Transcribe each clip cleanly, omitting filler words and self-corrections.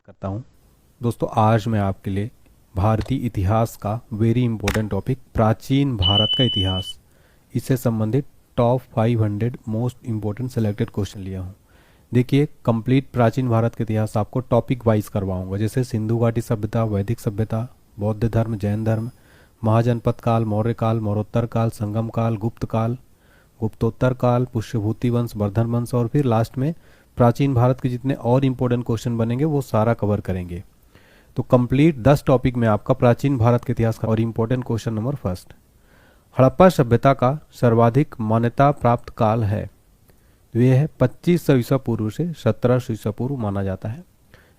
करता हूँ। दोस्तों, आज मैं आपके लिए भारतीय इतिहास का वेरी इंपॉर्टेंट टॉपिक प्राचीन भारत का इतिहास, इससे संबंधित top 500 most important selected question लिया हूँ। देखिए, कंप्लीट प्राचीन भारत का इतिहास आपको टॉपिक वाइज करवाऊंगा, जैसे सिंधु घाटी सभ्यता, वैदिक सभ्यता, बौद्ध धर्म, जैन धर्म, महाजनपद काल, मौर्य काल, मौर्योत्तर काल, संगम काल, गुप्त काल, गुप्तोत्तर काल, पुष्यभूति वंश, वर्धन वंश, और फिर लास्ट में प्राचीन भारत के जितने और इंपॉर्टेंट क्वेश्चन बनेंगे वो सारा कवर करेंगे। तो कंप्लीट 10 टॉपिक में आपका प्राचीन भारत के इतिहास का और important question number first, Harappa सभ्यता का सर्वाधिक मान्यता प्राप्त काल है। यह है 2500 ईसा पूर्व से 1700 ईसा पूर्व माना जाता है।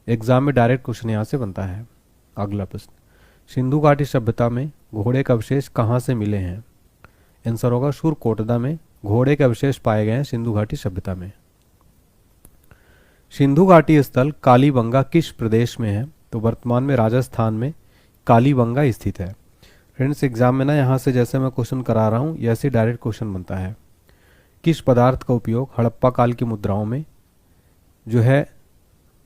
एग्जाम में डायरेक्ट क्वेश्चन यहाँ से बनता है। अगला प्रश्न, सिंधु घाटी सभ्यता में घोड़े के अवशेष कहाँ से मिले हैं? आंसर होगा सुरकोटदा में घोड़े के अवशेष पाए गए हैं सिंधु घाटी सभ्यता में। सिंधु घाटी स्थल कालीबंगा किस प्रदेश में है? तो वर्तमान में राजस्थान में कालीबंगा स्थित है। फ्रेंड्स, एग्जाम में ना यहाँ से जैसे मैं क्वेश्चन करा रहा हूँ ऐसे डायरेक्ट क्वेश्चन बनता है। किस पदार्थ का उपयोग हड़प्पा काल की मुद्राओं में जो है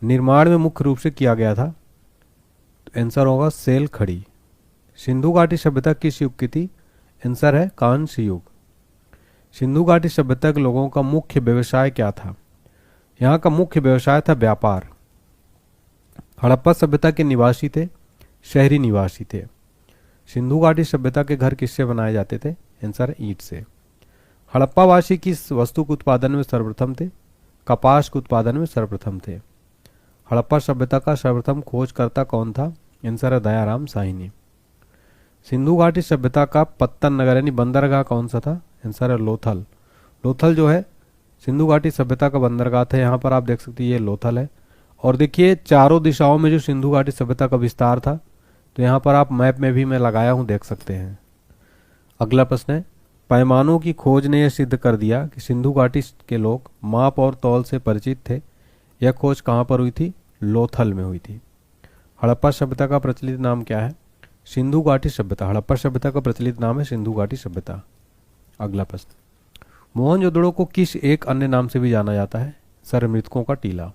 निर्माण में मुख्य रूप से किया गया था? तो आंसर होगा सेल खड़ी। सिंधु घाटी सभ्यता किस युग की थी? आंसर है कांस्य युग। सिंधु घाटी सभ्यता के लोगों का मुख्य व्यवसाय क्या था? यहाँ का मुख्य व्यवसाय था व्यापार। हड़प्पा सभ्यता के निवासी थे शहरी निवासी थे। सिंधु घाटी सभ्यता के घर किससे बनाए जाते थे? आंसर है ईंट से। हड़प्पावासी किस वस्तु के उत्पादन में सर्वप्रथम थे? कपास के उत्पादन में सर्वप्रथम थे। हड़प्पा सभ्यता का सर्वप्रथम खोजकर्ता कौन था? आंसर है दयाराम साहनी। सिंधु घाटी सभ्यता का पत्तन नगर यानी बंदरगाह कौन सा था? आंसर है लोथल। लोथल जो है सिंधु घाटी सभ्यता का बंदरगाह था। यहाँ पर आप देख सकते हैं ये लोथल है। और देखिए चारों दिशाओं में जो सिंधु घाटी सभ्यता का विस्तार था, तो यहाँ पर आप मैप में भी मैं लगाया हूँ, देख सकते हैं। अगला प्रश्न है, पैमानों की खोज ने यह सिद्ध कर दिया कि सिंधु घाटी के लोग माप और तौल से परिचित थे। यह खोज कहाँ पर हुई थी? लोथल में हुई थी। हड़प्पा सभ्यता का प्रचलित नाम क्या है? सिंधु घाटी सभ्यता। हड़प्पा सभ्यता का प्रचलित नाम है सिंधु घाटी सभ्यता। अगला प्रश्न, मोहनजोदड़ो को किस एक अन्य नाम से भी जाना जाता है? सर, मृतकों का टीला।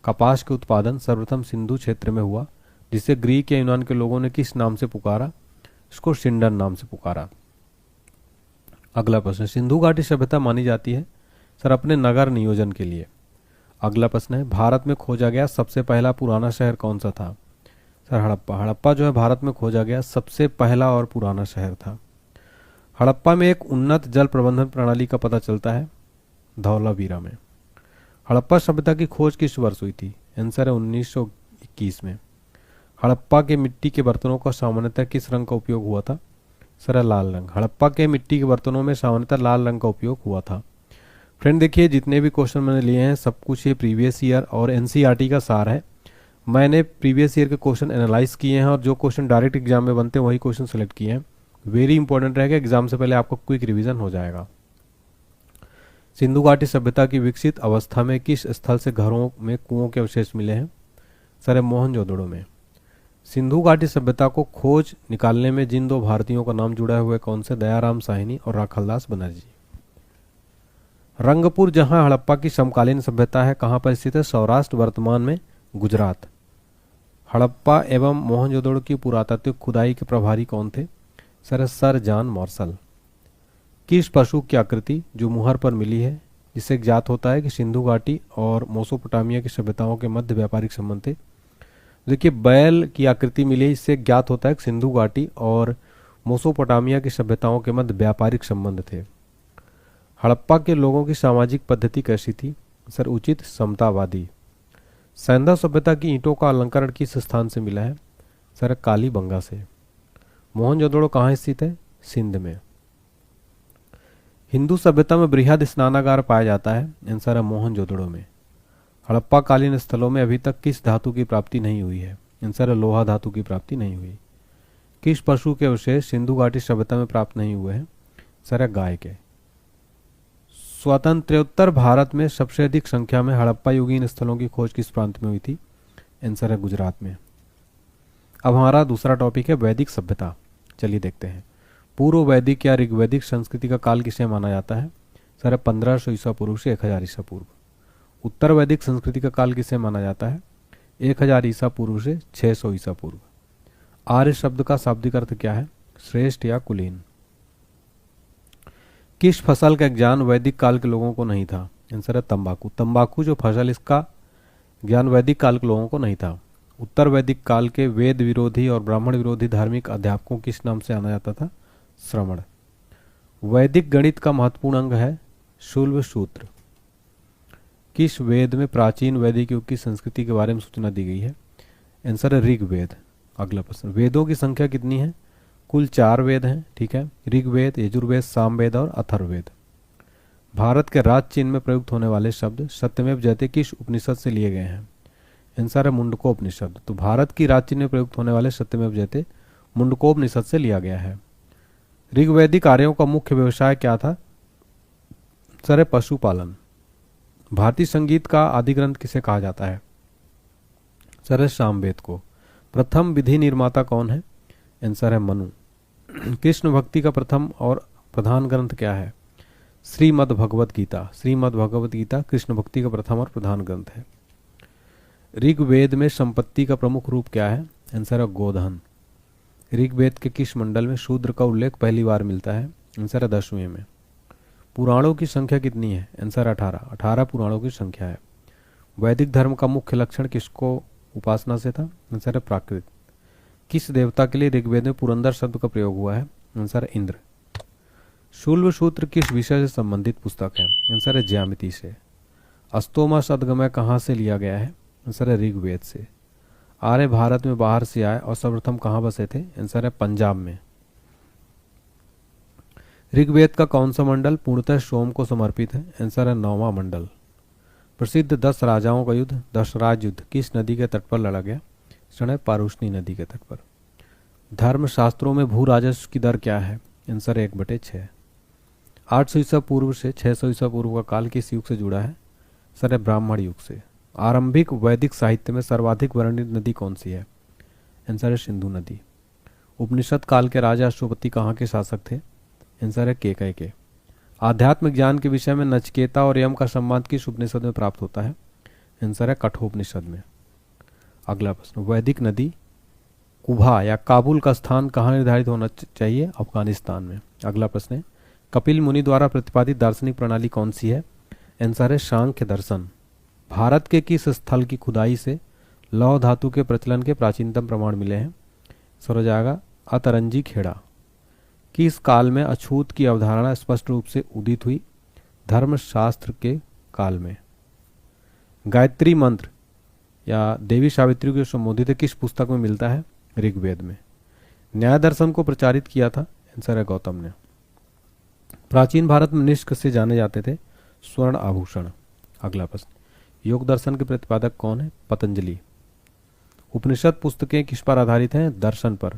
कपास के उत्पादन सर्वप्रथम सिंधु क्षेत्र में हुआ, जिसे ग्रीक या यूनान के लोगों ने किस नाम से पुकारा? इसको सिंडन नाम से पुकारा। अगला प्रश्न, सिंधु घाटी सभ्यता मानी जाती है सर अपने नगर नियोजन के लिए। अगला प्रश्न है, भारत में खोजा गया सबसे पहला पुराना शहर कौन सा था? सर हड़प्पा। हड़प्पा जो है भारत में खोजा गया सबसे पहला और पुराना शहर था। हड़प्पा में एक उन्नत जल प्रबंधन प्रणाली का पता चलता है धौलावीरा में। हड़प्पा सभ्यता की खोज किस वर्ष हुई थी? आंसर है 1921 में। हड़प्पा के मिट्टी के बर्तनों का सामान्यतः किस रंग का उपयोग हुआ था? सर, लाल रंग। हड़प्पा के मिट्टी के बर्तनों में सामान्यतः लाल रंग का उपयोग हुआ था। फ्रेंड देखिए, जितने भी क्वेश्चन मैंने लिए हैं सब कुछ ये प्रीवियस ईयर और एनसीईआरटी का सार है। मैंने प्रीवियस ईयर के क्वेश्चन एनालाइज किए हैं और जो क्वेश्चन डायरेक्ट एग्जाम में बनते हैं वही क्वेश्चन सेलेक्ट किए हैं। वेरी इंपॉर्टेंट रहेगा, एग्जाम से पहले आपका क्विक रिवीजन हो जाएगा। सिंधु घाटी सभ्यता की विकसित अवस्था में किस स्थल से घरों में कुओं के अवशेष मिले हैं? सर, मोहनजोदड़ो में। सिंधु घाटी सभ्यता को खोज निकालने में जिन दो भारतीयों का नाम जुड़ा हुआ है कौन से? दयाराम साहनी और राखलदास बनर्जी। रंगपुर जहां हड़प्पा की समकालीन सभ्यता है कहां पर स्थित है? सौराष्ट्र, वर्तमान में गुजरात। हड़प्पा एवं मोहनजोदड़ो की पुरातात्विक खुदाई के प्रभारी कौन थे? Sir John Marshall. किस पशु की आकृति जो मुहर पर मिली है जिससे ज्ञात होता है कि सिंधु घाटी और मेसोपोटामिया की सभ्यताओं के मध्य व्यापारिक संबंध थे? देखिए, बैल की आकृति मिली है, इससे ज्ञात होता है कि सिंधु घाटी और मेसोपोटामिया की सभ्यताओं के मध्य व्यापारिक संबंध थे। हड़प्पा के लोगों की सामाजिक पद्धति कैसी थी? सर, उचित समतावादी। सैंधा सभ्यता की ईंटों का अलंकरण किस स्थान से मिला है? सर, कालीबंगा से। मोहनजोदड़ो कहाँ स्थित है? सिंध में। हिंदू सभ्यता में बृहद स्नानागार पाया जाता है? आंसर है मोहनजोदड़ो में। हड़प्पा कालीन स्थलों में अभी तक किस धातु की प्राप्ति नहीं हुई है? आंसर है लोहा धातु की प्राप्ति नहीं हुई। किस पशु के अवशेष सिंधु घाटी सभ्यता में प्राप्त नहीं हुए हैं? सर, गाय के। स्वतंत्रोत्तर भारत में सबसे अधिक संख्या में हड़प्पा युगीन स्थलों की खोज किस प्रांत में हुई थी? आंसर है गुजरात में। अब हमारा दूसरा टॉपिक है वैदिक सभ्यता। चलिए देखते हैं। पूर्व वैदिक या ऋग्वैदिक संस्कृति का काल किसे माना जाता है? सर, 1500 ईसा पूर्व से 1000 ईसा पूर्व। उत्तर वैदिक संस्कृति का काल किसे माना जाता है? 1000 ईसा पूर्व से 600 ईसा पूर्व। आर्य शब्द का शाब्दिक अर्थ क्या है? श्रेष्ठ या कुलीन। किस फसल का ज्ञान वैदिक काल के लोगों को नहीं था? आंसर है तंबाकू। तंबाकू जो फसल, इसका ज्ञान वैदिक काल के लोगों को नहीं था। उत्तर वैदिक काल के वेद विरोधी और ब्राह्मण विरोधी धार्मिक अध्यापकों किस नाम से जाना जाता था? श्रमण। वैदिक गणित का महत्वपूर्ण अंग है शूल्व सूत्र। किस वेद में प्राचीन वैदिक युग की संस्कृति के बारे में सूचना दी गई है? आंसर है ऋग्वेद। अगला प्रश्न, वेदों की संख्या कितनी है? कुल 4 वेद हैं, ठीक है। ऋग्वेद, यजुर्वेद, सामवेद और अथर्ववेद। भारत के राज चिन्ह में प्रयुक्त होने वाले शब्द सत्यमेव जयते किस उपनिषद से लिए गए हैं? आंसर है मुंडकोपनिषद। तो भारत की राज चिन्ह में प्रयुक्त होने वाले सत्यमेव जयते मुंडकोपनिषद से लिया गया है। ऋग्वैदिक आर्यों का मुख्य व्यवसाय क्या था? सर, पशुपालन। भारतीय संगीत का आदि ग्रंथ किसे कहा जाता है? सर, सामवेद को। प्रथम विधि निर्माता कौन है? आंसर है मनु। कृष्ण भक्ति का प्रथम और प्रधान ग्रंथ क्या है? श्रीमद् भगवत गीता। श्रीमद् भगवत गीता कृष्ण भक्ति का प्रथम और प्रधान ग्रंथ है। ऋग्वेद में संपत्ति का प्रमुख रूप क्या है? आंसर है गोधन। ऋग्वेद के किस मंडल में शूद्र का उल्लेख पहली बार मिलता है? आंसर है 10वें में। पुराणों की संख्या कितनी है? आंसर 18। 18 पुराणों की संख्या है। वैदिक धर्म का मुख्य लक्षण किसको उपासना से था? आंसर है प्राकृत। किस देवता के लिए ऋग्वेद में पुरंदर शब्द का प्रयोग हुआ है? आंसर है इंद्र। शूल्व सूत्र किस विषय से संबंधित पुस्तक है? आंसर है ज्यामिति से। अस्तोमा सदगमय कहाँ से लिया गया है? आंसर है ऋग्वेद से। आर्य भारत में बाहर से आए और सर्वप्रथम कहाँ बसे थे? आंसर है पंजाब में। ऋग्वेद का कौन सा मंडल पूर्णतः सोम को समर्पित है? आंसर है 9वां मंडल। प्रसिद्ध 10 राजाओं का युद्ध दशराज युद्ध किस नदी के तट पर लड़ा गया? है पारुष्णी नदी के तट पर। धर्मशास्त्रों में भू राजस्व की दर क्या है? आंसर है 1/6। 800 ईसा पूर्व से 600 ईसा पूर्व का काल किस युग से जुड़ा है? सर, ब्राह्मण युग से। आरंभिक वैदिक साहित्य में सर्वाधिक वर्णित नदी कौन सी है? आंसर है सिंधु नदी। उपनिषद काल के राजा अश्वपति कहाँ के शासक थे? आंसर है केकय के। आध्यात्मिक ज्ञान के विषय में नचिकेता और यम का संवाद किस उपनिषद में प्राप्त होता है? आंसर है कठोपनिषद में। अगला प्रश्न, वैदिक नदी कुभा या काबुल का स्थान कहाँ निर्धारित होना चाहिए? अफगानिस्तान में। अगला प्रश्न है, कपिल मुनि द्वारा प्रतिपादित दार्शनिक प्रणाली कौन सी है? आंसर है सांख्य दर्शन। भारत के किस स्थल की खुदाई से लौह धातु के प्रचलन के प्राचीनतम प्रमाण मिले हैं? सर हो जाएगा अतरंजी खेड़ा। किस काल में अछूत की अवधारणा स्पष्ट रूप से उदित हुई? धर्मशास्त्र के काल में। गायत्री मंत्र या देवी सावित्री को संबोधित किस पुस्तक में मिलता है? ऋग्वेद में। न्याय दर्शन को प्रचारित किया था? आंसर है गौतम ने। प्राचीन भारत में निष्क से जाने जाते थे स्वर्ण आभूषण। अगला प्रश्न, योग दर्शन के प्रतिपादक कौन है? पतंजलि। उपनिषद पुस्तकें किस पर आधारित हैं? दर्शन पर।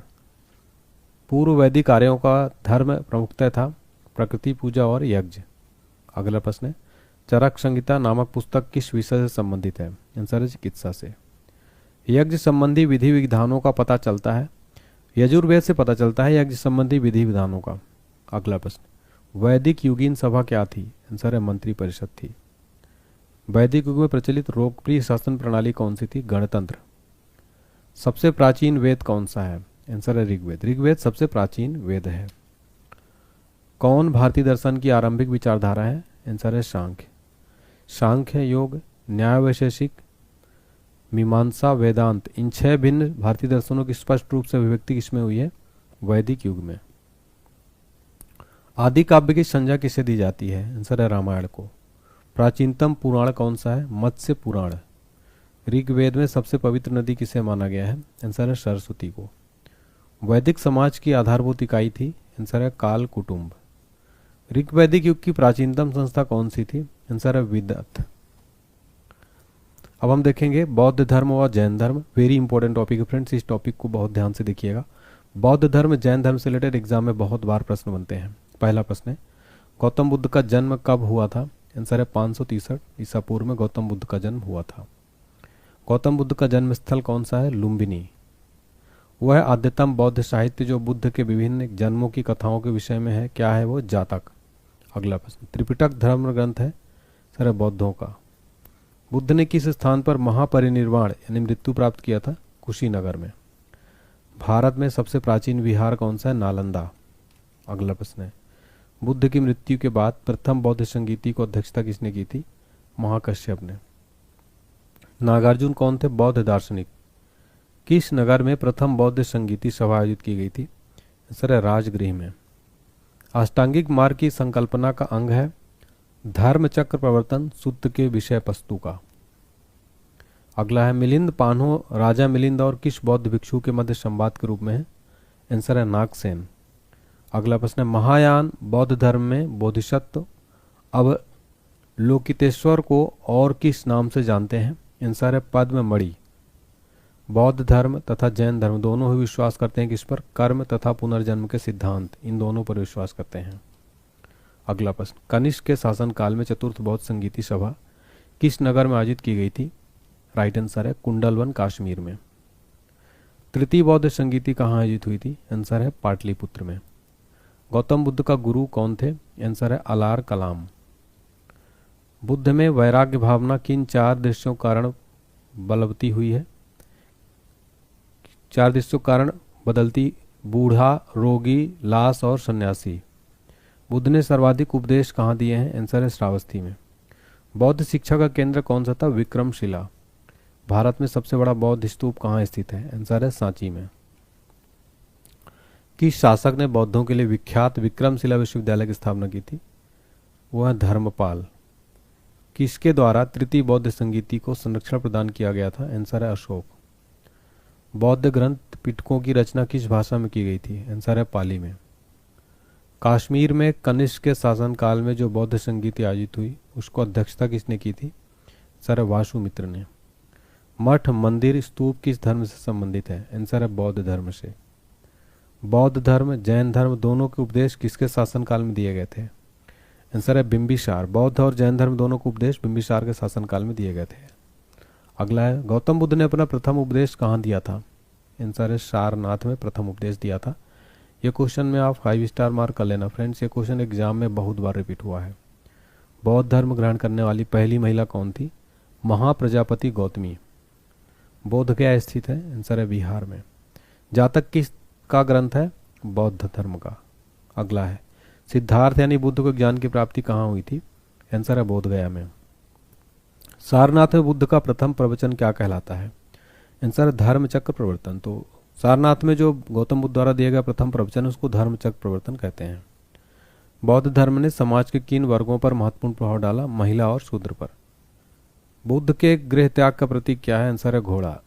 पूर्व वैदिक आर्यों का धर्म प्रमुखतः था प्रकृति पूजा और यज्ञ। अगला प्रश्न है, चरक संहिता नामक पुस्तक किस विषय से संबंधित है? आंसर है चिकित्सा से। यज्ञ संबंधी विधि विधानों का पता चलता है? यजुर्वेद से पता चलता है यज्ञ संबंधी विधि विधानों का। अगला प्रश्न, वैदिक युगीन सभा क्या थी? आंसर है मंत्री परिषद थी। वैदिक युग में प्रचलित लोकप्रिय शासन प्रणाली कौन सी थी? गणतंत्र। सबसे प्राचीन वेद कौन सा है? आंसर है ऋग्वेद। ऋग्वेद सबसे प्राचीन वेद है। कौन भारतीय दर्शन की आरंभिक विचारधारा है? आंसर है सांख्य। सांख्य, योग, न्याय वैशेषिक, मीमांसा, वेदांत, इन 6 भिन्न भारतीय दर्शनों की स्पष्ट रूप से अभिव्यक्ति किसमें हुई है? वैदिक युग में। आदि काव्य की संज्ञा किसे दी जाती है? आंसर है रामायण को। प्राचीनतम पुराण कौन सा है? मत्स्य पुराण। ऋग्वेद में सबसे पवित्र नदी किसे माना गया है? आंसर है सरस्वती को। वैदिक समाज की आधारभूत इकाई थी? आंसर है काल कुटुंब। ऋग्वैदिक युग की प्राचीनतम संस्था कौन सी थी? आंसर है विदत। अब हम देखेंगे बौद्ध धर्म और जैन धर्म। वेरी इंपॉर्टेंट टॉपिक है फ्रेंड्स, इस टॉपिक को बहुत ध्यान से देखिएगा। बौद्ध धर्म जैन धर्म से रिलेटेड एग्जाम में बहुत बार प्रश्न बनते हैं। पहला प्रश्न है, गौतम बुद्ध का जन्म कब हुआ था? आंसर है 563 ईसा पूर्व में गौतम बुद्ध का जन्म हुआ था। गौतम बुद्ध का जन्म स्थल कौन सा है? लुम्बिनी। वह आद्यतम बौद्ध साहित्य जो बुद्ध के विभिन्न जन्मों की कथाओं के विषय में है, क्या है वो? जातक। अगला प्रश्न, त्रिपिटक धर्म ग्रंथ है? सर बौद्धों का। बुद्ध ने किस स्थान पर महापरिनिर्वाण यानी मृत्यु प्राप्त किया था? कुशीनगर में। भारत में सबसे प्राचीन विहार कौन सा है? नालंदा। अगला प्रश्न है, बुद्ध की मृत्यु के बाद प्रथम बौद्ध संगीति को अध्यक्षता किसने की थी? महाकश्यप ने। नागार्जुन कौन थे? बौद्ध दार्शनिक। किस नगर में प्रथम बौद्ध संगीति सभा आयोजित की गई थी? आंसर है राजगृह में। अष्टांगिक मार्ग की संकल्पना का अंग है धर्म चक्र प्रवर्तन सूत्र के विषय वस्तु का। अगला है, मिलिंद पान्हो राजा मिलिंद और किस बौद्ध भिक्षु के मध्य संवाद के रूप में है? आंसर है नागसेन। अगला प्रश्न है, महायान बौद्ध धर्म में बोधिसत्व अवलोकितेश्वर को और किस नाम से जानते हैं? आंसर है पद्ममणि। बौद्ध धर्म तथा जैन धर्म दोनों ही विश्वास करते हैं किस पर? कर्म तथा पुनर्जन्म के सिद्धांत, इन दोनों पर विश्वास करते हैं। अगला प्रश्न, कनिष्क के शासनकाल में चतुर्थ बौद्ध संगीति सभा किस नगर में आयोजित की गई थी? राइट आंसर है कुंडलवन, कश्मीर में। तृतीय बौद्ध संगीति कहाँ आयोजित हुई थी? आंसर है पाटलिपुत्र में। गौतम बुद्ध का गुरु कौन थे? आंसर है अलार कलाम। बुद्ध में वैराग्य भावना किन चार दृश्यों के कारण बलवती हुई है? चार दृश्यों के कारण बदलती: बूढ़ा, रोगी, लाश और सन्यासी। बुद्ध ने सर्वाधिक उपदेश कहाँ दिए हैं? आंसर है श्रावस्ती में। बौद्ध शिक्षा का केंद्र कौन सा था? विक्रमशिला। भारत में सबसे बड़ा बौद्ध स्तूप कहाँ स्थित है? आंसर है सांची में। किस शासक ने बौद्धों के लिए विख्यात विक्रमशिला विश्वविद्यालय की स्थापना की थी? वह है धर्मपाल। किसके द्वारा तृतीय बौद्ध संगीति को संरक्षण प्रदान किया गया था? आंसर है अशोक। बौद्ध ग्रंथ पिटकों की रचना किस भाषा में की गई थी? आंसर है पाली में। कश्मीर में कनिष्क के शासनकाल में जो बौद्ध संगीति आयोजित हुई उसको अध्यक्षता किसने की थी? आंसर है वासुमित्र ने। मठ, मंदिर, स्तूप किस धर्म से संबंधित है? आंसर है बौद्ध धर्म से। बौद्ध धर्म जैन धर्म दोनों के उपदेश किसके शासनकाल में दिए गए थे? आंसर है बिंबिसार। बौद्ध और जैन धर्म दोनों को उपदेश बिंबिसार के शासनकाल में दिए गए थे। अगला है, गौतम बुद्ध ने अपना प्रथम उपदेश कहाँ दिया था? आंसर है सारनाथ में प्रथम उपदेश दिया था। ये क्वेश्चन में आप 5 स्टार मार्क कर लेना फ्रेंड्स, ये क्वेश्चन एग्जाम में बहुत बार रिपीट हुआ है। बौद्ध धर्म ग्रहण करने वाली पहली महिला कौन थी? महाप्रजापति गौतमी। बोध गया स्थित है? आंसर है बिहार में। जातक किस का ग्रंथ है? बौद्ध धर्म का। अगला है, सिद्धार्थ यानी बुद्ध को ज्ञान की प्राप्ति कहाँ हुई थी? आंसर है बोध गया में। सारनाथ में बुद्ध का प्रथम प्रवचन क्या कहलाता है? आंसर है धर्म चक्र प्रवर्तन। तो सारनाथ में जो गौतम बुद्ध द्वारा दिया गया प्रथम प्रवचन उसको धर्म चक्र प्रवर्तन कहते हैं। बौद्ध धर्म ने समाज के किन वर्गों पर महत्वपूर्ण प्रभाव डाला? महिला और शूद्र पर। बुद्ध के गृह त्याग का प्रतीक क्या है? आंसर है घोड़ा।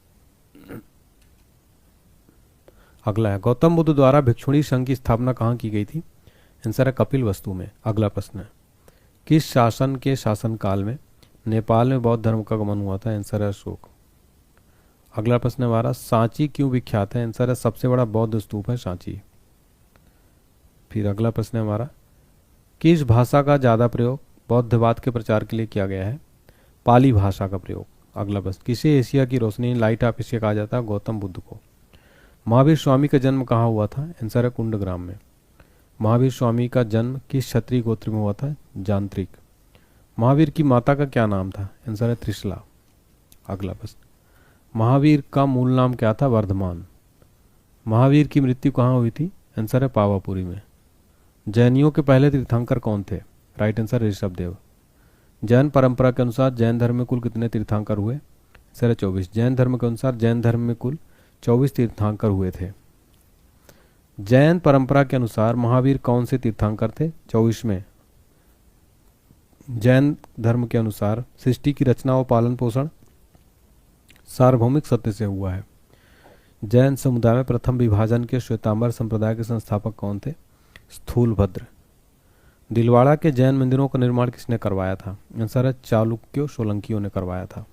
अगला है, गौतम बुद्ध द्वारा भिक्षुणी संघ की स्थापना कहाँ की गई थी? आंसर है कपिल वस्तु में। अगला प्रश्न है, किस शासन के शासनकाल में नेपाल में बौद्ध धर्म का आगमन हुआ था? आंसर है अशोक। अगला प्रश्न है हमारा, सांची क्यों विख्यात है? आंसर है सबसे बड़ा बौद्ध स्तूप है सांची। फिर अगला प्रश्न है हमारा, किस भाषा का ज्यादा प्रयोग बौद्धवाद के प्रचार के लिए किया गया है? पाली भाषा का प्रयोग। अगला प्रश्न, किसे एशिया की रोशनी लाइट ऑफ एशिया कहा जाता है? गौतम बुद्ध को। महावीर स्वामी का जन्म कहाँ हुआ था? आंसर है कुंडग्राम में। महावीर स्वामी का जन्म किस क्षत्रिय गोत्र में हुआ था? जांत्रिक। महावीर की माता का क्या नाम था? आंसर है त्रिशला। अगला प्रश्न, महावीर का मूल नाम क्या था? वर्धमान। महावीर की मृत्यु कहाँ हुई थी? आंसर है पावापुरी में। जैनियों के पहले तीर्थंकर कौन थे? Right answer Rishabhdev. जैन परंपरा के अनुसार जैन धर्म में कुल कितने तीर्थंकर हुए? आंसर है 24। जैन धर्म के अनुसार जैन धर्म में कुल 24 तीर्थंकर हुए थे। जैन परंपरा के अनुसार महावीर कौन से तीर्थंकर थे? 24 में। जैन धर्म के अनुसार सृष्टि की रचना व पालन पोषण सार्वभौमिक सत्य से हुआ है। जैन समुदाय में प्रथम विभाजन के श्वेतांबर संप्रदाय के संस्थापक कौन थे? स्थूलभद्र। दिलवाड़ा के जैन मंदिरों का निर्माण किसने करवाया था? आंसर है चालुक्यों सोलंकियों ने करवाया था।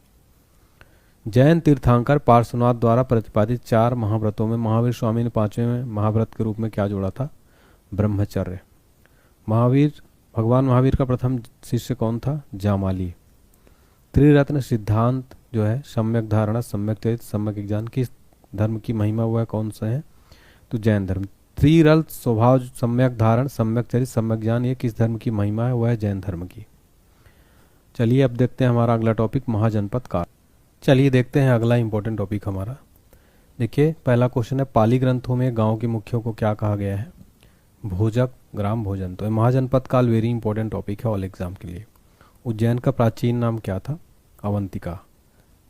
जैन तीर्थंकर पार्श्वनाथ द्वारा प्रतिपादित 4 महाव्रतों में महावीर स्वामी ने 5वें महाव्रत के रूप में क्या जोड़ा था? ब्रह्मचर्य। भगवान महावीर का प्रथम शिष्य कौन था? जामाली। त्रिरत्न सिद्धांत जो है सम्यक धारणा, सम्यक चरित्र, सम्यक ज्ञान, किस धर्म की महिमा हुआ है? कौन सा है? तो जैन धर्म। त्रिरल स्वभाव, सम्यक धारण, सम्यक चरित्र, सम्यक ज्ञान, ये किस धर्म की महिमा है? वह है जैन धर्म की। चलिए अब देखते हैं हमारा अगला टॉपिक महाजनपद काल। चलिए देखते हैं अगला इंपॉर्टेंट टॉपिक हमारा। देखिए पहला क्वेश्चन है, पाली ग्रंथों में गांव के मुखियों को क्या कहा गया है? भोजक, ग्राम भोजन। तो महाजनपद काल वेरी इंपॉर्टेंट टॉपिक है ऑल एग्जाम के लिए। उज्जैन का प्राचीन नाम क्या था? अवंतिका।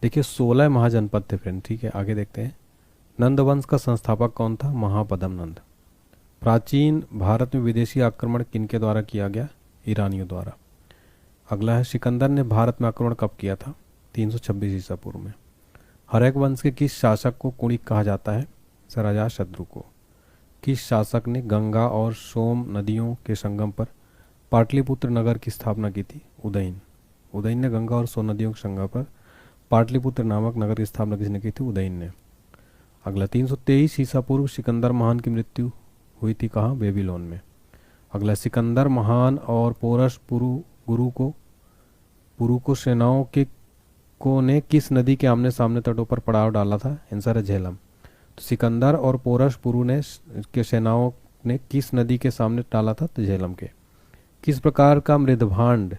देखिए 16 महाजनपद थे फ्रेंड, ठीक है। आगे देखते हैं, नंद वंश का संस्थापक कौन था? महापदम नंद। प्राचीन भारत में विदेशी आक्रमण किनके द्वारा किया गया? ईरानियों द्वारा। अगला है, सिकंदर ने भारत में आक्रमण कब किया था? 326 ईसा पूर्व में। हर्यक वंश के किस शासक को कुणिक कहा जाता है? अजातशत्रु को। किस शासक ने गंगा और सोम नदियों के संगम पर पाटलिपुत्र नगर की स्थापना की थी? उदयन। उदयन ने गंगा और सोम नदियों के संगम पर पाटलिपुत्र नामक नगर की स्थापना किसने की थी? उदयन ने। अगला, 323 ईसा पूर्व सिकंदर महान की मृत्यु हुई थी कहाँ? बेबीलोन में। अगला, सिकंदर महान और पोरस पुरु को सेनाओं के ने किस नदी के आमने सामने तटों पर पड़ाव डाला था? आंसर है झेलम। तो सिकंदर और पोरस पुरु ने के सेनाओं ने किस नदी के सामने डाला था? तो झेलम के। किस प्रकार का मृदभांड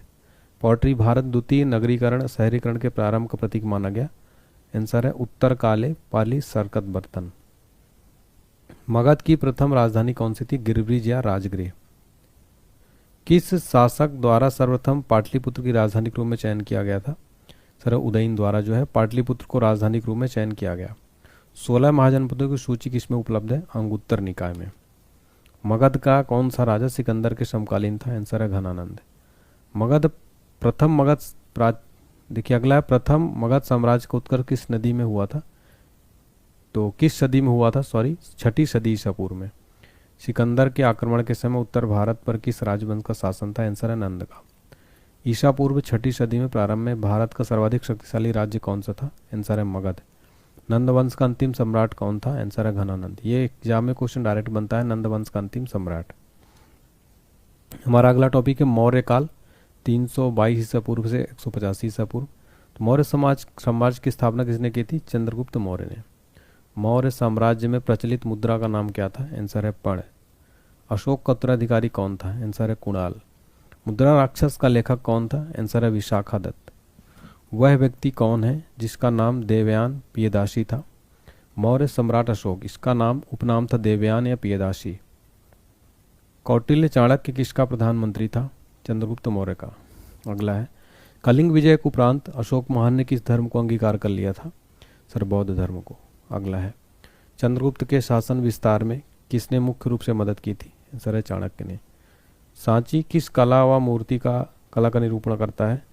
पॉटरी भारत द्वितीय नगरीकरण शहरीकरण के प्रारंभ का प्रतीक माना गया? आंसर है उत्तर काले पाली सरकत बर्तन। मगध की प्रथम राजधानी कौन सी थी? गिरिब्रिज या राजगृह। किस शासक द्वारा सर्वप्रथम पाटलिपुत्र की राजधानी के रूप में चयन किया गया था? सर उदयन द्वारा जो है पाटलिपुत्र को राजधानी के रूप में चयन किया गया। 16 महाजनपदों की सूची किसमें उपलब्ध है? अंगुत्तर निकाय में। मगध का कौन सा राजा सिकंदर के समकालीन था? आंसर है घनानंद। देखिए अगला है, प्रथम मगध साम्राज्य का उत्कर्ष किस नदी में हुआ था? तो किस सदी में हुआ था? सॉरी, 6ठी सदी ईसा पूर्व में। सिकंदर के आक्रमण के समय उत्तर भारत पर किस राजवंश का शासन था? आंसर है नंद का। ईसा पूर्व 6ठी सदी में प्रारंभ में भारत का सर्वाधिक शक्तिशाली राज्य कौन सा था? आंसर है मगध। नंद वंश का अंतिम सम्राट कौन था? आंसर है घनानंद। ये एग्जाम में क्वेश्चन डायरेक्ट बनता है, नंद वंश का अंतिम सम्राट। हमारा अगला टॉपिक है मौर्य काल, 322 ईसा पूर्व से 185 ईसा पूर्व। तो मौर्य साम्राज्य की स्थापना किसने की थी? चंद्रगुप्त मौर्य ने। मौर्य साम्राज्य में प्रचलित मुद्रा का नाम क्या था? आंसर है पण। अशोक का उत्तराधिकारी कौन था? आंसर है कुणाल। मुद्रा राक्षस का लेखक कौन था? आंसर है विशाखादत्त। वह व्यक्ति कौन है जिसका नाम देवयान पियदासी था? मौर्य सम्राट अशोक, इसका नाम उपनाम था देवयान या पियदासी। कौटिल्य चाणक्य किसका प्रधानमंत्री था? चंद्रगुप्त मौर्य का। अगला है, कलिंग विजय के उपरांत अशोक महान ने किस धर्म को अंगीकार कर लिया था? सर बौद्ध धर्म को। अगला है, चंद्रगुप्त के शासन विस्तार में किसने मुख्य रूप से मदद की थी? सर है चाणक्य ने। सांची किस कला व मूर्ति कला का निरूपण करता है?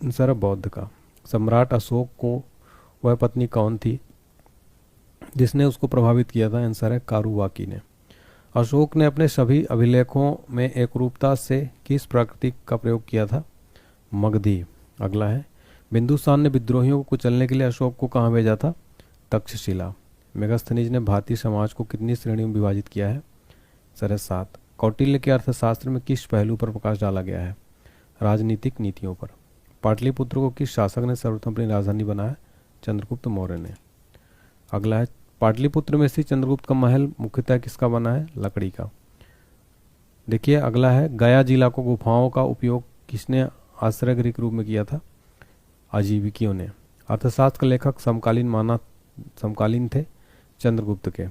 सर बौद्ध का। सम्राट अशोक को वह पत्नी कौन थी जिसने उसको प्रभावित किया था? आंसर है कारुवाकी ने। अशोक ने अपने सभी अभिलेखों में एकरूपता से किस प्रकृति का प्रयोग किया था? मगधी। अगला है, बिंदुसार ने विद्रोहियों को कुचलने के लिए अशोक को कहाँ भेजा था? तक्षशिला। मेगास्थनीज ने भारतीय समाज को कितनी श्रेणियों में विभाजित किया है? सर है 7। कौटिल्य के अर्थशास्त्र में किस पहलू पर प्रकाश डाला गया है? राजनीतिक नीतियों पर। पाटलिपुत्र को किस शासक ने सर्वप्रथम अपनी राजधानी बनाया? चंद्रगुप्त मौर्य ने। अगला है, पाटलिपुत्र में स्थित चंद्रगुप्त का महल मुख्यतः किसका बना है? लकड़ी का। देखिए अगला है, गया जिला को गुफाओं का उपयोग किसने आश्रय गृह के रूप में किया था? आजीविकियों ने। अर्थशास्त्र का लेखक समकालीन थे चंद्रगुप्त के।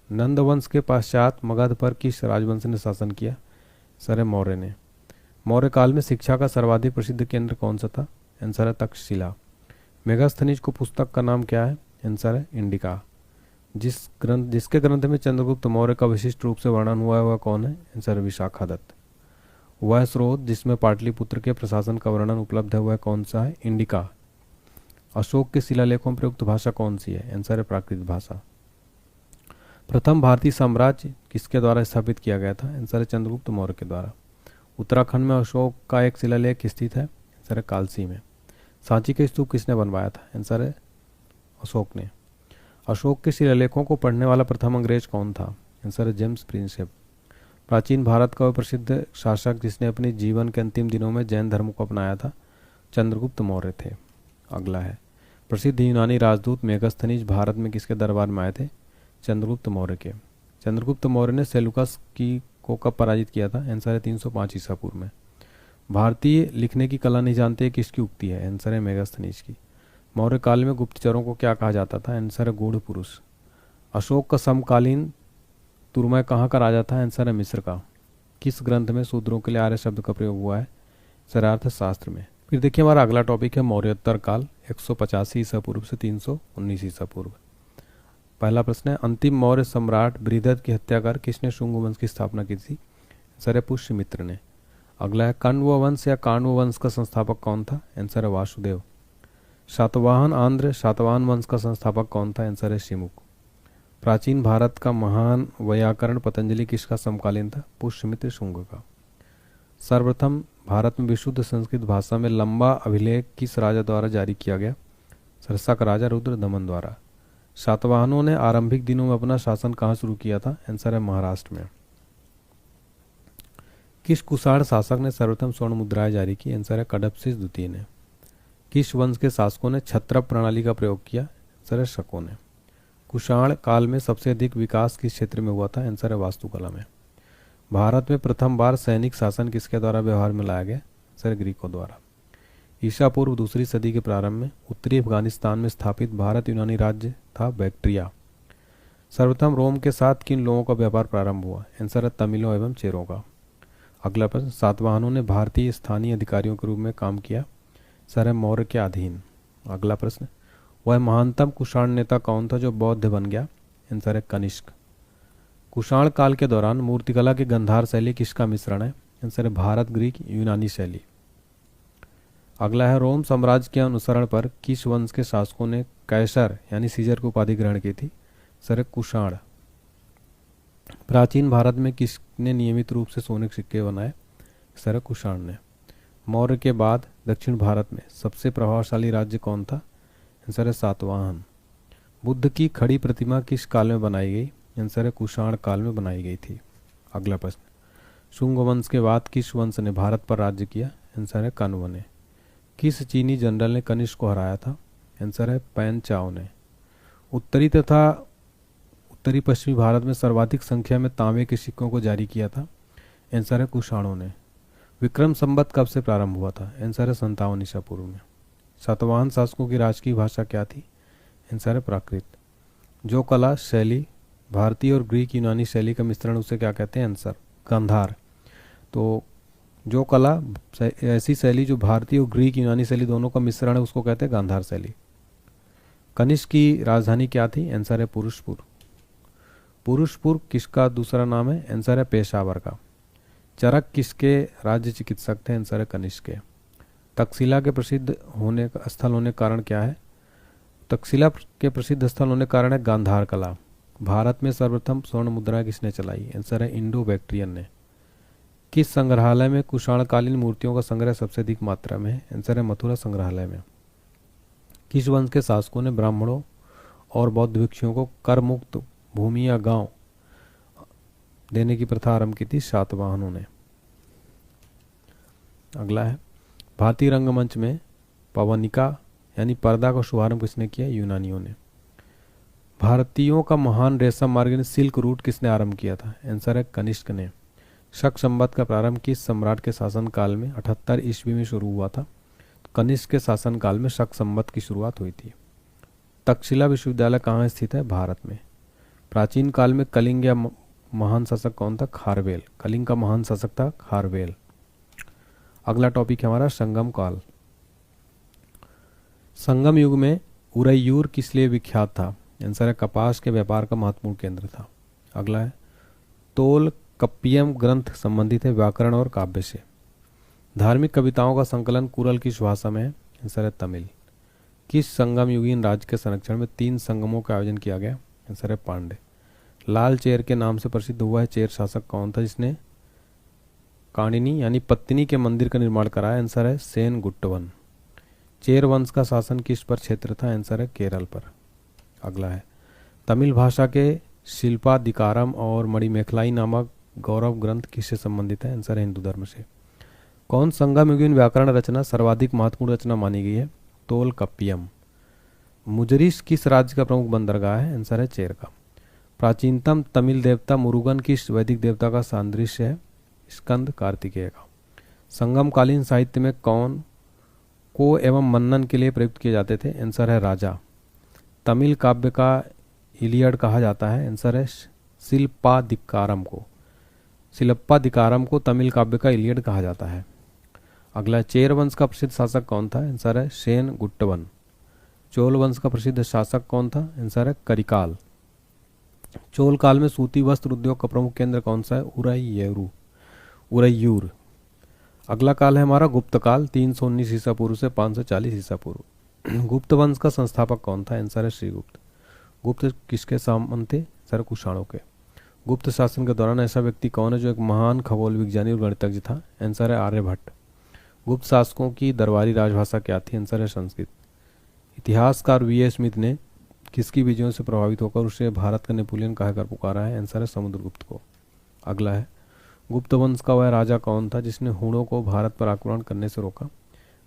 नंद वंश के पश्चात मगध पर किस राजवंश ने शासन किया? सर मौर्य ने। मौर्य काल में शिक्षा का सर्वाधिक प्रसिद्ध केंद्र कौन सा था? आंसर है तक्षशिला। मेगास्थनीज को पुस्तक का नाम क्या है? आंसर है इंडिका। जिसके ग्रंथ में चंद्रगुप्त मौर्य का विशिष्ट रूप से वर्णन हुआ है वह कौन है? आंसर विशाखादत्त। वह स्रोत जिसमें पाटलिपुत्र के प्रशासन का वर्णन उपलब्ध है वह कौन सा है? इंडिका। अशोक के शिलालेखों में प्रयुक्त भाषा कौन सी है? आंसर है प्राकृत भाषा। प्रथम भारतीय साम्राज्य किसके द्वारा स्थापित किया गया था? आंसर है चंद्रगुप्त मौर्य के द्वारा। उत्तराखंड में अशोक का एक शिलालेख स्थित है? आंसर है कालसी में। सांची के स्तूप किसने बनवाया था? आंसर है अशोक ने। अशोक के शिलालेखों को पढ़ने वाला प्रथम अंग्रेज कौन था? आंसर है जेम्स प्रिंसेप। प्राचीन भारत का वह प्रसिद्ध शासक जिसने अपने जीवन के अंतिम दिनों में जैन धर्म को अपनाया था? चंद्रगुप्त मौर्य थे। अगला है, प्रसिद्ध यूनानी राजदूत मेगास्थनीज भारत में किसके दरबार में आए थे? चंद्रगुप्त मौर्य के। चंद्रगुप्त मौर्य ने सेलुकस को कब पराजित किया था? आंसर है 305 ईसा पूर्व में। भारतीय लिखने की कला नहीं जानते किसकी उक्ति है? आंसर है मेगास्थनीज की। मौर्य काल में गुप्तचरों को क्या कहा जाता था? आंसर है गूढ़ पुरुष। अशोक का समकालीन तुर्मय कहाँ का राजा था? आंसर है मिस्र का। किस ग्रंथ में शूद्रों के लिए आर्य शब्द का प्रयोग हुआ है? शरार्थ शास्त्र में। फिर देखिए हमारा अगला टॉपिक है मौर्योत्तर काल 185 ईसा पूर्व से 319 ईसा पूर्व। पहला प्रश्न है अंतिम मौर्य सम्राट बृहद्रथ की हत्या कर किसने शुंग वंश की स्थापना की थी? आंसर है पुष्यमित्र ने। अगला है कण्व वंश या काण्व वंश का संस्थापक कौन था? आंसर है वासुदेव। शातवाहन आंध्र शातवाहन वंश का संस्थापक कौन था? आंसर है शिमुक। प्राचीन भारत का महान वैयाकरण पतंजलि किसका समकालीन था? पुष्यमित्र शुंग का। सर्वप्रथम भारत में विशुद्ध संस्कृत भाषा में लंबा अभिलेख किस राजा द्वारा जारी किया गया? सरसा का राजा रुद्र दमन द्वारा। सातवाहनों ने आरंभिक दिनों में अपना शासन कहाँ शुरू किया था? आंसर है महाराष्ट्र में। किस कुषाण शासक ने सर्वप्रथम स्वर्ण मुद्राएं जारी की? आंसर है कडप्सिस द्वितीय ने। किस वंश के शासकों ने छत्रप प्रणाली का प्रयोग किया? आंसर है शकों ने। कुषाण काल में सबसे अधिक विकास किस क्षेत्र में हुआ था? आंसर है वास्तुकला में। भारत में प्रथम बार सैनिक शासन किसके द्वारा व्यवहार में लाया गया? आंसर ग्रीकों द्वारा। ईसा पूर्व दूसरी सदी के प्रारंभ में उत्तरी अफगानिस्तान में स्थापित भारत यूनानी राज्य था बैक्ट्रिया। सर्वप्रथम रोम के साथ किन लोगों का व्यापार प्रारंभ हुआ? आंसर है तमिलों एवं चेरों का। अगला प्रश्न सातवाहनों ने भारतीय स्थानीय अधिकारियों के रूप में काम किया? सर है मौर्य के अधीन। अगला प्रश्न वह महानतम कुषाण नेता कौन था जो बौद्ध बन गया? आंसर है कनिष्क। कुषाण काल के दौरान मूर्तिकला की गंधार शैली किसका मिश्रण है? आंसर है भारत ग्रीक यूनानी शैली। अगला है रोम साम्राज्य के अनुसरण पर किस वंश के शासकों ने कैसर यानी सीजर की उपाधि ग्रहण की थी? सर है कुषाण। प्राचीन भारत में किसने नियमित रूप से सोने के सिक्के बनाए? सर है कुषाण ने। मौर्य के बाद दक्षिण भारत में सबसे प्रभावशाली राज्य कौन था? आंसर है सातवाहन। बुद्ध की खड़ी प्रतिमा किस काल में बनाई गई? आंसर है कुषाण काल में बनाई गई थी। अगला प्रश्न शुंग वंश के बाद किस वंश ने भारत पर राज्य किया? आंसर है कण्व ने। किस चीनी जनरल ने कनिष्क को हराया था? आंसर है पैन चाओ ने। उत्तरी तथा उत्तरी पश्चिमी भारत में सर्वाधिक संख्या में तांबे के सिक्कों को जारी किया था? आंसर है कुषाणों ने। विक्रम संवत कब से प्रारंभ हुआ था? आंसर है 57 ईसा पूर्व में। सातवाहन शासकों की राजकीय भाषा क्या थी? आंसर है प्राकृत। जो कला शैली भारतीय और ग्रीक यूनानी शैली का मिश्रण उसे क्या कहते हैं? आंसर गांधार। तो जो कला ऐसी शैली जो भारतीय और ग्रीक यूनानी शैली दोनों का मिश्रण है उसको कहते हैं गांधार शैली। कनिष्क की राजधानी क्या थी? आंसर है पुरुषपुर। पुरुषपुर किसका दूसरा नाम है? आंसर है पेशावर का। चरक किसके राज्य चिकित्सक थे? आंसर है कनिष्क के। तक्षशिला के प्रसिद्ध होने का स्थल होने का कारण क्या है? तक्षशिला के प्रसिद्ध स्थल होने का कारण है गांधार कला। भारत में सर्वप्रथम स्वर्ण मुद्रा किसने चलाई? आंसर है इंडो बैक्ट्रियन ने। किस संग्रहालय में कुषाणकालीन मूर्तियों का संग्रह सबसे अधिक मात्रा में है? आंसर है मथुरा संग्रहालय में। किस वंश के शासकों ने ब्राह्मणों और बौद्ध भिक्षुओं को कर मुक्त भूमि या गांव देने की प्रथा आरंभ की थी? सातवाहनों ने। अगला है भारतीय रंगमंच में पवनिका यानी पर्दा का शुभारंभ किसने किया? यूनानियों ने। भारतीयों का महान रेशम मार्ग सिल्क रूट किसने आरंभ किया था? आंसर है कनिष्क ने। शक संवत का प्रारंभ किस सम्राट के शासन काल में 78 ईस्वी में शुरू हुआ था? कनिष्क के शासन काल में शक संवत की शुरुआत हुई थी। तक्षशिला विश्वविद्यालय कहाँ स्थित है? भारत में। प्राचीन काल में कलिंग या महान शासक कौन था? खारवेल। कलिंग का महान शासक था खारवेल। अगला टॉपिक है हमारा संगम काल। संगम युग में उरैयूर किस लिए विख्यात था? आंसर है कपास के व्यापार का महत्वपूर्ण केंद्र था। अगला है तोल कप्पियम ग्रंथ संबंधित है व्याकरण और काव्य से। धार्मिक कविताओं का संकलन कुरल किस भाषा में है? आंसर है तमिल। किस संगम युगीन राज्य के संरक्षण में 3 संगमों का आयोजन किया गया? आंसर है पांडे। लाल चेर के नाम से प्रसिद्ध हुआ है चेर शासक कौन था जिसने काणिनी यानी पत्नी के मंदिर का निर्माण कराया? आंसर है सेन गुट्टवन। चेर वंश का शासन किस पर क्षेत्र था? आंसर है केरल पर। अगला है तमिल भाषा के शिल्पाधिकारम और मणिमेखलाई नामक गौरव ग्रंथ किससे संबंधित है? आंसर है हिंदू धर्म से। कौन संगम युगीन व्याकरण रचना सर्वाधिक महत्वपूर्ण रचना मानी गई है? तोल कप्पियम। मुजरिस किस राज्य का प्रमुख बंदरगाह है? आंसर है चेर का। प्राचीनतम तमिल देवता मुरुगन किस वैदिक देवता का सादृश्य है? स्कंद कार्तिकेय का। संगमकालीन साहित्य में कौन को एवं मनन के लिए प्रयुक्त किए जाते थे? आंसर है राजा। तमिल काव्य का इलियड कहा जाता है? आंसर है शिल्पादिकारम को। शिल्पादिकारम को तमिल काव्य का इलियड कहा जाता है। अगला, चेर वंश का प्रसिद्ध शासक कौन था? आंसर है सेन गुट्टवन। चोल वंश का प्रसिद्ध शासक कौन था? आंसर है करिकाल। चोल काल में सूती वस्त्र उद्योग का प्रमुख केंद्र कौन सा है? उरैयूर। अगला काल है हमारा गुप्त काल, 319 ईसा पूर्व से 540 ईसा पूर्व। गुप्त वंश का संस्थापक कौन था? आंसर है श्रीगुप्त। गुप्त किसके सामंत थे? सर कुषाणों के। गुप्त शासन के दौरान ऐसा व्यक्ति कौन है जो एक महान खगोल विज्ञानी और गणितज्ञ था? आंसर है आर्यभट्ट। गुप्त शासकों की दरबारी राजभाषा क्या थी? आंसर है संस्कृत। इतिहासकार वी.ए. स्मिथ ने किसकी विजयों से प्रभावित होकर उसे भारत का नेपोलियन कहकर पुकारा है? आंसर है समुद्रगुप्त को। अगला है, गुप्त वंश का वह राजा कौन था जिसने हूणों को भारत पर आक्रमण करने से रोका?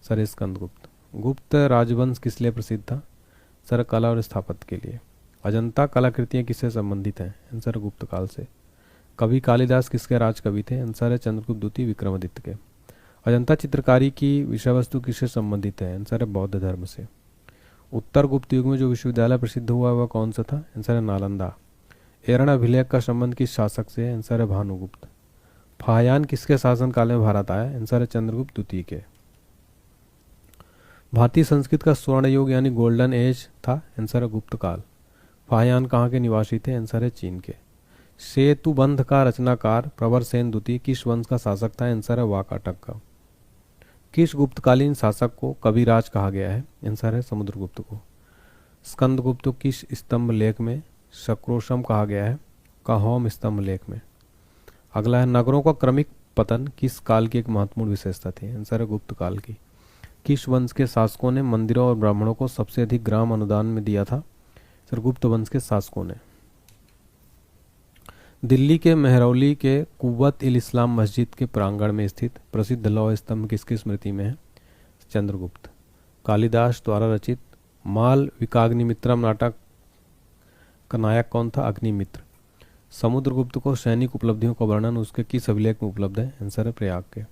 सर स्कंदगुप्त। गुप्त राजवंश किस लिए प्रसिद्ध था? सर कला और स्थापत्य के लिए। अजंता कलाकृतियाँ किससे संबंधित हैं? आंसर गुप्त काल से। कवि कालिदास किसके राज कवि थे? आंसर है चंद्रगुप्त द्वितीय विक्रमादित्य के। अजंता चित्रकारी की विषय वस्तु किससे संबंधित है? आंसर है बौद्ध धर्म से। उत्तर गुप्त युग में जो विश्वविद्यालय प्रसिद्ध हुआ वह कौन सा था? आंसर है नालंदा। एरण अभिलेख का संबंध किस शासक से है? आंसर है भानुगुप्त। फाहयान किसके शासनकाल में भारत आया? आंसर है चंद्रगुप्त द्वितीय के। भारतीय संस्कृत का स्वर्ण युग यानी गोल्डन एज था? आंसर है गुप्त काल। फाहयान कहाँ के निवासी थे? आंसर है चीन के। सेतुबंध का रचनाकार प्रवरसेन द्वितीय किस वंश का शासक था? आंसर है वाकाटक का। किस गुप्तकालीन शासक को कविराज कहा गया है? आंसर है समुद्रगुप्त को। स्कंदगुप्त को किस स्तंभ लेख में सक्रोशम कहा गया है? काहोम स्तंभ लेख में। अगला है, नगरों का क्रमिक पतन किस काल की एक महत्वपूर्ण विशेषता थी? आंसर है गुप्त काल की। किस वंश के शासकों ने मंदिरों और ब्राह्मणों को सबसे अधिक ग्राम अनुदान में दिया था? सर गुप्त वंश के शासकों ने। दिल्ली के मेहरौली के कुव्वत इल इस्लाम मस्जिद के प्रांगण में स्थित प्रसिद्ध लौह स्तंभ किसकी स्मृति में है? चंद्रगुप्त। कालिदास द्वारा रचित माल विकाग्निमित्रम नाटक का नायक कौन था? अग्निमित्र। समुद्रगुप्त को सैनिक उपलब्धियों का वर्णन उसके किस अभिलेख में उपलब्ध है? आंसर है प्रयाग के।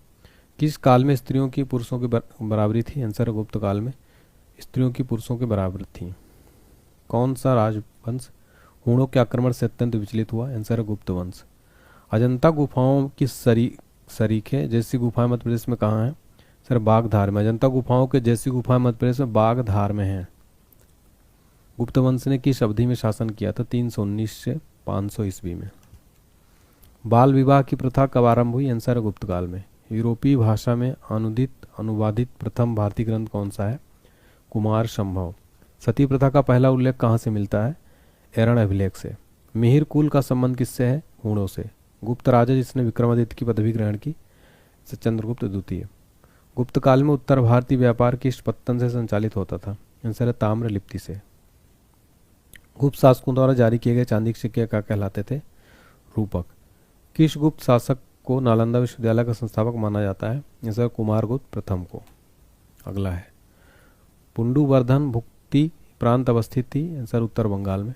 किस काल में स्त्रियों की पुरुषों की बराबरी थी? आंसर है गुप्त काल में स्त्रियों की पुरुषों की बराबर थी। कौन सा राजवंश हूणों के आक्रमण से अत्यंत विचलित हुआ? आंसर है गुप्त वंश। अजंता गुफाओं की सरीखे जैसी गुफाएं मध्य प्रदेश में कहाँ हैं? सर बागधार में। अजंता गुफाओं के जैसी गुफाएं मध्य प्रदेश में बागधार में हैं। गुप्त वंश ने किस अवधि में शासन किया था? 319 से 500 ईस्वी में। बाल विवाह की प्रथा कब आरंभ हुई? आंसर है गुप्त काल में। यूरोपीय भाषा में अनुवादित प्रथम भारतीय ग्रंथ कौन सा है? कुमार संभव। सती प्रथा का पहला उल्लेख कहाँ से मिलता है? एरण अभिलेख से। मिहिर कुल का संबंध किससे है? हूणों से। गुप्त राजा जिसने विक्रमादित्य की पदवी ग्रहण की? चंद्रगुप्त द्वितीय। गुप्त काल में उत्तर भारतीय व्यापार किस पत्तन से संचालित होता था? आंसर है ताम्र लिप्ति से। गुप्त शासकों द्वारा जारी किए गए चांदी के सिक्के क्या कहलाते थे? रूपक। किस गुप्त शासक को नालंदा विश्वविद्यालय का संस्थापक माना जाता है? आंसर कुमारगुप्त प्रथम को। अगला है, पुंडुवर्धन भुक्ति प्रांत अवस्थित थी? आंसर उत्तर बंगाल में।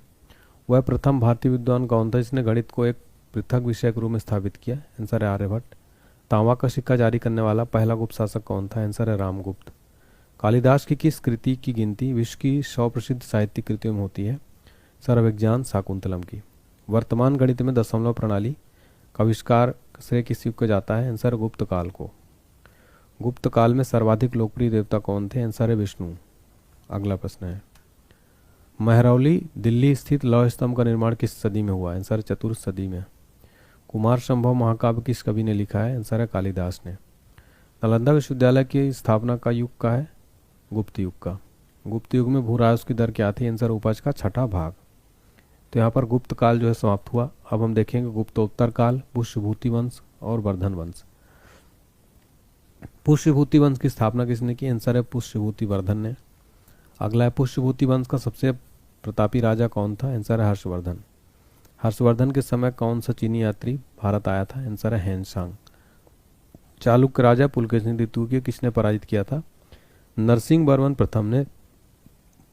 वह प्रथम भारतीय विद्वान कौन था जिसने गणित को एक पृथक विषय के रूप में स्थापित किया? आंसर है आर्यभट्ट। तांबा का सिक्का जारी करने वाला पहला गुप्त शासक कौन था? आंसर है रामगुप्त। कालिदास की किस कृति की गिनती विश्व की 100 प्रसिद्ध साहित्यिक कृतियों में होती है? सर अभिज्ञान शाकुंतलम की। वर्तमान गणित में दशमलव प्रणाली का आविष्कार श्रेय किस युग को जाता है? आंसर गुप्त काल को। गुप्त काल में सर्वाधिक लोकप्रिय देवता कौन थे? आंसर है विष्णु। अगला प्रश्न है, महरौली दिल्ली स्थित लौह स्तंभ का निर्माण किस सदी में हुआ? आंसर चतुर्थ सदी में। कुमार संभव महाकाव्य किस कवि ने लिखा है? आंसर है कालिदास ने। नालंदा विश्वविद्यालय की स्थापना का युग का है? गुप्त युग का। गुप्त युग में भू राजस्व की दर क्या थी? आंसर उपज का 6ठा भाग। तो यहाँ पर गुप्त काल जो है समाप्त हुआ। अब हम देखेंगे गुप्तोत्तर काल, पुष्यभूति वंश और वर्धन वंश। पुष्यभूति वंश की स्थापना किसने की? आंसर है पुष्यभूति वर्धन ने। अगला है, पुष्यभूति वंश का सबसे प्रतापी राजा कौन था? आंसर है हर्षवर्धन। हर्षवर्धन के समय कौन सा चीनी यात्री भारत आया था? आंसर है हेनसांग। चालुक्य राजा पुलकेशिनी द्वितीय को किसने पराजित किया था? नरसिंह वर्मन प्रथम ने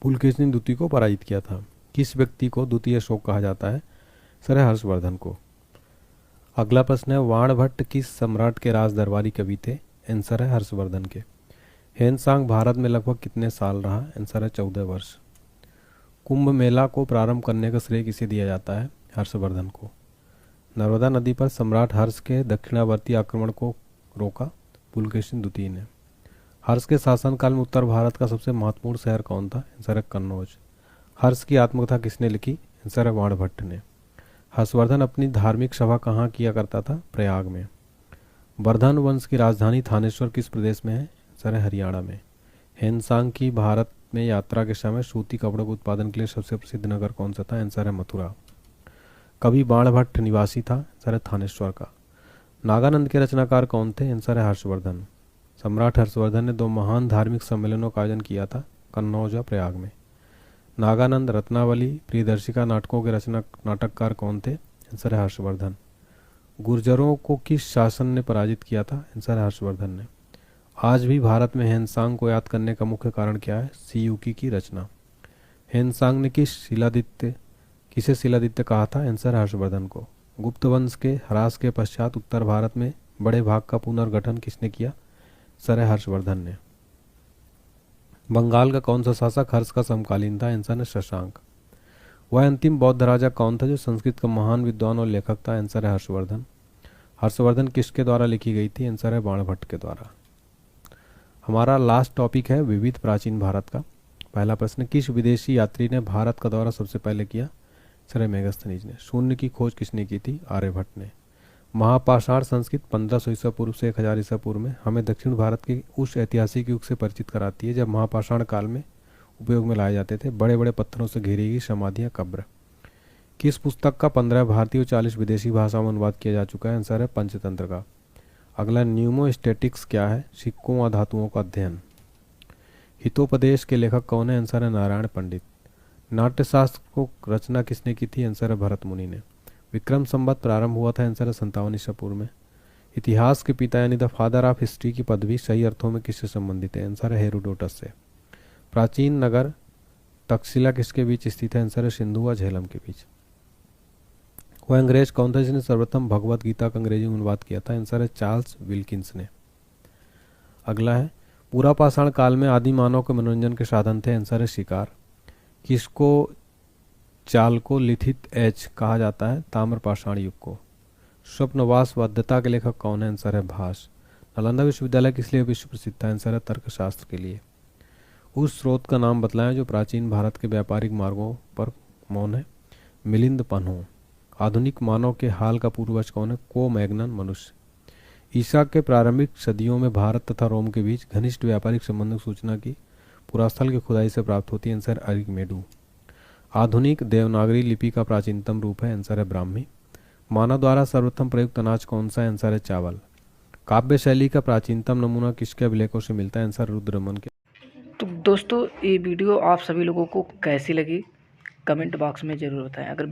पुलकेशिनी द्वितीय को पराजित किया था। किस व्यक्ति को द्वितीय अशोक कहा जाता है? सर है हर्षवर्धन को। अगला प्रश्न है, वाणभट्ट किस सम्राट के राज दरबारी कवि थे? आंसर है हर्षवर्धन के। हेनसांग भारत में लगभग कितने साल रहा? आंसर है 14 वर्ष। कुंभ मेला को प्रारंभ करने का श्रेय किसे दिया जाता है? हर्षवर्धन को। नर्मदा नदी पर सम्राट हर्ष के दक्षिणावर्ती आक्रमण को रोका? पुलकेशिन द्वितीय ने। हर्ष के शासनकाल में उत्तर भारत का सबसे महत्वपूर्ण शहर कौन था? आंसर है कन्नौज। हर्ष की आत्मकथा किसने लिखी? आंसर है बाणभट्ट ने। हर्षवर्धन अपनी धार्मिक सभा कहाँ किया करता था? प्रयाग में। वर्धन वंश की राजधानी थानेश्वर किस प्रदेश में है? आंसर है हरियाणा में। हेनसांग की भारत में यात्रा के समय सूती कपड़ों के उत्पादन के लिए सबसे प्रसिद्ध नगर कौन सा था? आंसर है मथुरा। कवि बाणभट्ट निवासी था? आंसर है थानेश्वर का। नागानंद के रचनाकार कौन थे? आंसर है हर्षवर्धन। सम्राट हर्षवर्धन ने 2 महान धार्मिक सम्मेलनों का आयोजन किया था, कन्नौज और प्रयाग में। नागानंद, रत्नावली, प्रियदर्शिका नाटकों के नाटककार कौन थे? आंसर है हर्षवर्धन। गुर्जरों को किस शासन ने पराजित किया था? आंसर है हर्षवर्धन ने। आज भी भारत में हेनसांग को याद करने का मुख्य कारण क्या है? सीयूकी की रचना। हेनसांग ने किसे शिलादित्य कहा था? आंसर हर्षवर्धन को। गुप्त वंश के ह्रास के पश्चात उत्तर भारत में बड़े भाग का पुनर्गठन किसने किया? आंसर है हर्षवर्धन ने। बंगाल का कौन सा शासक हर्ष का समकालीन था? आंसर है शशांक। वह अंतिम बौद्ध राजा कौन था जो संस्कृत का महान विद्वान और लेखक था? आंसर है हर्षवर्धन। हर्षवर्धन किसके द्वारा लिखी गई थी? आंसर है बाणभट्ट के द्वारा। हमारा लास्ट टॉपिक है विविध प्राचीन भारत का। पहला प्रश्न, किस विदेशी यात्री ने भारत का दौरा सबसे पहले किया? आंसर है मेगास्थनीज ने। शून्य की खोज किसने की थी? आर्यभट्ट ने। महापाषाण संस्कृत 1500 ईसा पूर्व से 1000 ईसा पूर्व में हमें दक्षिण भारत के उस ऐतिहासिक युग से परिचित कराती है जब महापाषाण काल में उपयोग में लाए जाते थे बड़े बड़े पत्थरों से घिरी गई समाधियां, कब्र। किस पुस्तक का 15 भारतीय और 40 विदेशी भाषाओं में अनुवाद किया जा चुका है? आंसर है पंचतंत्र का। अगला, न्यूमोस्टैटिक्स क्या है? सिक्कों व धातुओं का अध्ययन। हितोपदेश के लेखक कौन है? आंसर है नारायण पंडित। नाट्यशास्त्र को रचना किसने की थी? आंसर है भरत मुनि ने। विक्रम संवत प्रारंभ हुआ था? आंसर है 57 ईसा पूर्व में। इतिहास के पिता यानी द फादर ऑफ हिस्ट्री की पदवी सही अर्थों में किससे संबंधित है? आंसर है हेरोडोटस से। प्राचीन नगर तक्षशिला किसके बीच स्थित है? आंसर है सिंधु व झेलम के बीच। वह अंग्रेज कौन था जिसने सर्वप्रथम भगवत गीता का अंग्रेजी में अनुवाद किया था? आंसर है चार्ल्स विल्किंस ने। अगला है, पूरा पाषाण काल में आदि मानव के मनोरंजन के साधन थे? आंसर है शिकार। किसको चालकोलिथित एज कहा जाता है? ताम्र पाषाण युग को। स्वप्नवास वाद्यता के लेखक कौन है? आंसर है भास। नालंदा विश्वविद्यालय किस लिए विश्व प्रसिद्ध है? आंसर है तर्कशास्त्र के लिए। उस स्रोत का नाम बतलाएं जो प्राचीन भारत के व्यापारिक मार्गों पर मौन है? मिलिंद पन्हो। आधुनिक मानव के हाल का पूर्वज कौन है? को मैग्नन मनुष्य। ईसा के प्रारंभिक सदियों में भारत तथा रोम के बीच घनिष्ठ व्यापारिक संबंधों की सूचना की पुरास्थल की खुदाई से प्राप्त होती है? आंसर अरिगमेडू। आधुनिक देवनागरी लिपि का प्राचीनतम रूप है? आंसर है ब्राह्मी। मानव द्वारा सर्वप्रथम प्रयुक्त अनाज कौन सा है? आंसर है चावल। काव्य शैली का प्राचीनतम नमूना किसके अभिलेखों से मिलता है? आंसर रुद्रमन के। तो दोस्तों, ये वीडियो आप सभी लोगों को कैसी लगी कमेंट बॉक्स में ज़रूर बताएं। अगर